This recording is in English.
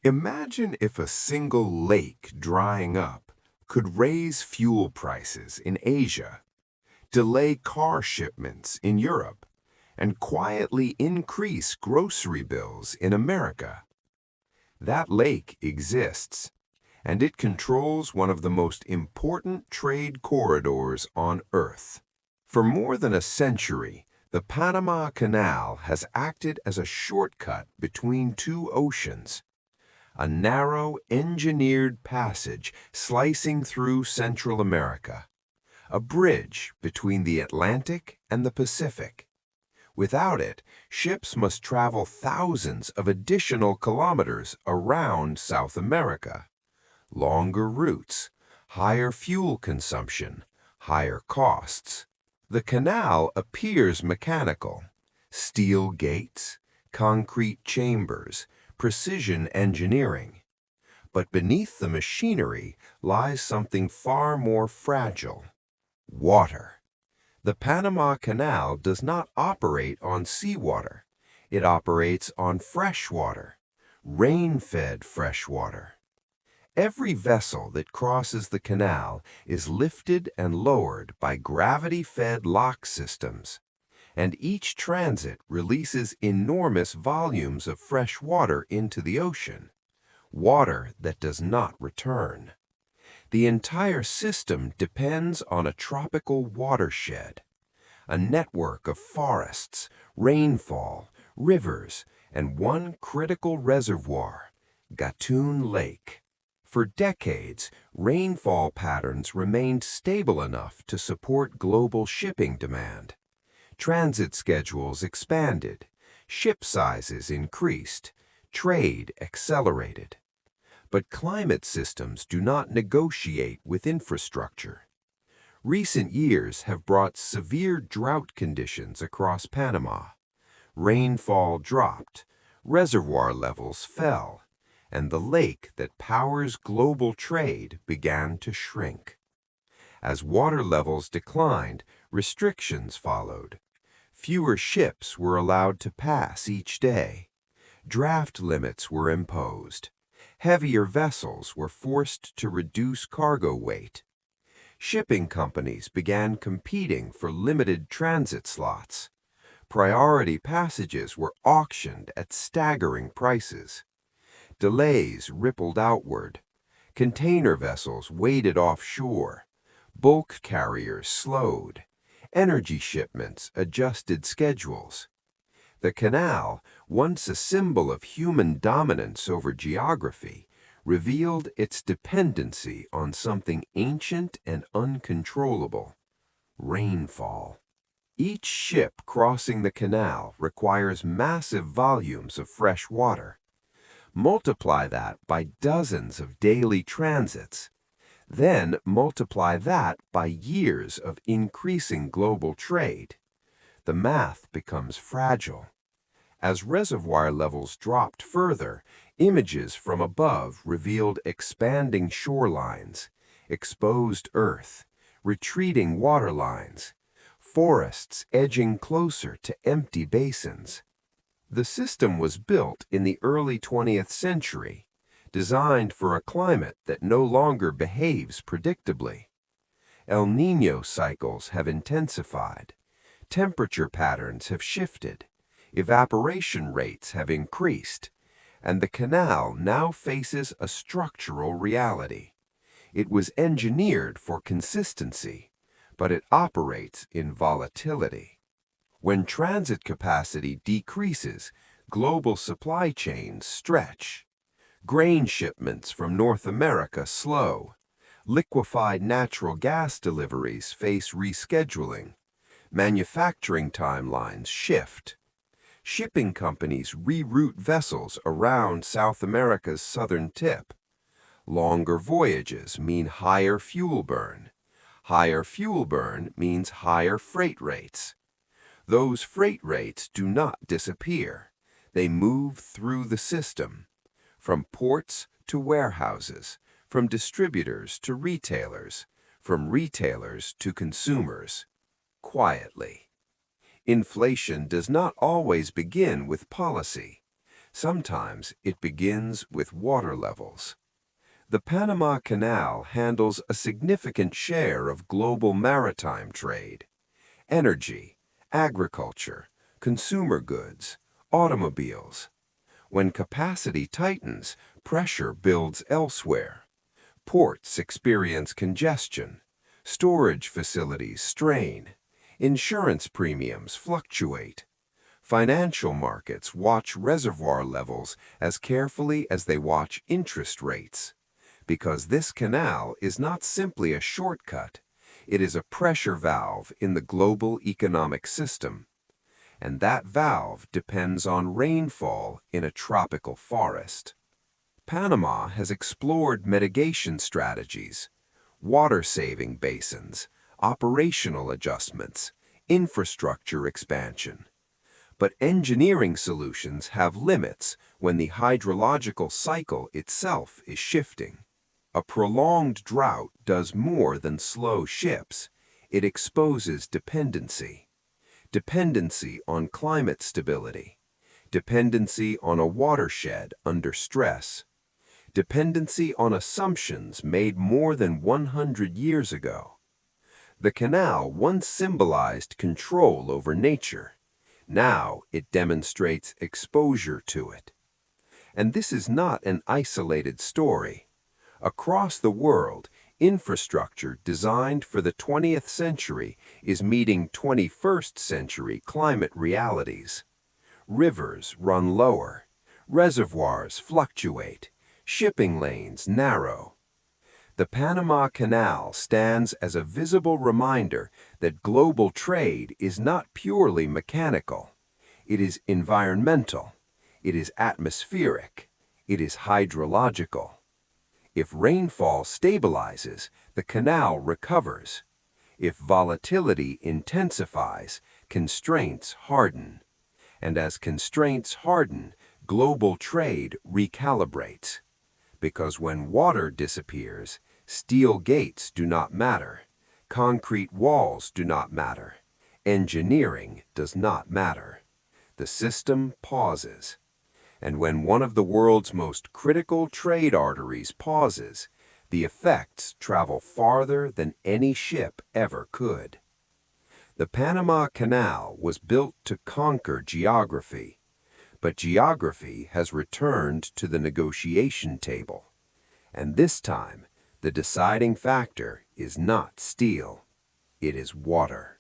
Imagine if a single lake drying up could raise fuel prices in Asia, delay car shipments in Europe, and quietly increase grocery bills in America. That lake exists, and it controls one of the most important trade corridors on Earth. For more than a century, the Panama Canal has acted as a shortcut between two oceans, a narrow, engineered passage slicing through Central America, a bridge between the Atlantic and the Pacific. Without it, ships must travel thousands of additional kilometers around South America. Longer routes, higher fuel consumption, higher costs. The canal appears mechanical: steel gates, concrete chambers, precision engineering. But beneath the machinery lies something far more fragile: water. The Panama Canal does not operate on seawater. It operates on freshwater, rain-fed freshwater. Every vessel that crosses the canal is lifted and lowered by gravity-fed lock systems, and each transit releases enormous volumes of fresh water into the ocean, water that does not return. The entire system depends on a tropical watershed, a network of forests, rainfall, rivers, and one critical reservoir, Gatún Lake. For decades, rainfall patterns remained stable enough to support global shipping demand. Transit schedules expanded, ship sizes increased, trade accelerated. But climate systems do not negotiate with infrastructure. Recent years have brought severe drought conditions across Panama. Rainfall dropped, reservoir levels fell, and the lake that powers global trade began to shrink. As water levels declined, restrictions followed. Fewer ships were allowed to pass each day. Draft limits were imposed. Heavier vessels were forced to reduce cargo weight. Shipping companies began competing for limited transit slots. Priority passages were auctioned at staggering prices. Delays rippled outward. Container vessels waited offshore. Bulk carriers slowed. Energy shipments adjusted schedules. The canal, once a symbol of human dominance over geography, revealed its dependency on something ancient and uncontrollable: rainfall. Each ship crossing the canal requires massive volumes of fresh water. Multiply that by dozens of daily transits. Then multiply that by years of increasing global trade. The math becomes fragile. As reservoir levels dropped further, images from above revealed expanding shorelines, exposed earth, retreating water lines, forests edging closer to empty basins. The system was built in the early 20th century, designed for a climate that no longer behaves predictably. El Niño cycles have intensified. Temperature patterns have shifted. Evaporation rates have increased, and the canal now faces a structural reality. It was engineered for consistency, but it operates in volatility. When transit capacity decreases, global supply chains stretch. Grain shipments from North America slow. Liquefied natural gas deliveries face rescheduling. Manufacturing timelines shift. Shipping companies reroute vessels around South America's southern tip. Longer voyages mean higher fuel burn. Higher fuel burn means higher freight rates. Those freight rates do not disappear. They move through the system, from ports to warehouses, from distributors to retailers, from retailers to consumers, quietly. Inflation does not always begin with policy. Sometimes it begins with water levels. The Panama Canal handles a significant share of global maritime trade. Energy, agriculture, consumer goods, automobiles. When capacity tightens, pressure builds elsewhere. Ports experience congestion. Storage facilities strain. Insurance premiums fluctuate. Financial markets watch reservoir levels as carefully as they watch interest rates. Because this canal is not simply a shortcut, it is a pressure valve in the global economic system. And that valve depends on rainfall in a tropical forest. Panama has explored mitigation strategies, water-saving basins, operational adjustments, infrastructure expansion. But engineering solutions have limits when the hydrological cycle itself is shifting. A prolonged drought does more than slow ships. It exposes dependency. Dependency on climate stability. Dependency on a watershed under stress. Dependency on assumptions made more than 100 years ago. The canal once symbolized control over nature. Now it demonstrates exposure to it. And this is not an isolated story. Across the world, infrastructure designed for the 20th century is meeting 21st century climate realities. Rivers run lower, reservoirs fluctuate, shipping lanes narrow. The Panama Canal stands as a visible reminder that global trade is not purely mechanical. It is environmental, it is atmospheric, it is hydrological. If rainfall stabilizes, the canal recovers. If volatility intensifies, constraints harden. And as constraints harden, global trade recalibrates. Because when water disappears, steel gates do not matter, concrete walls do not matter, engineering does not matter. The system pauses. And when one of the world's most critical trade arteries pauses, the effects travel farther than any ship ever could. The Panama Canal was built to conquer geography, but geography has returned to the negotiation table. And this time, the deciding factor is not steel, it is water.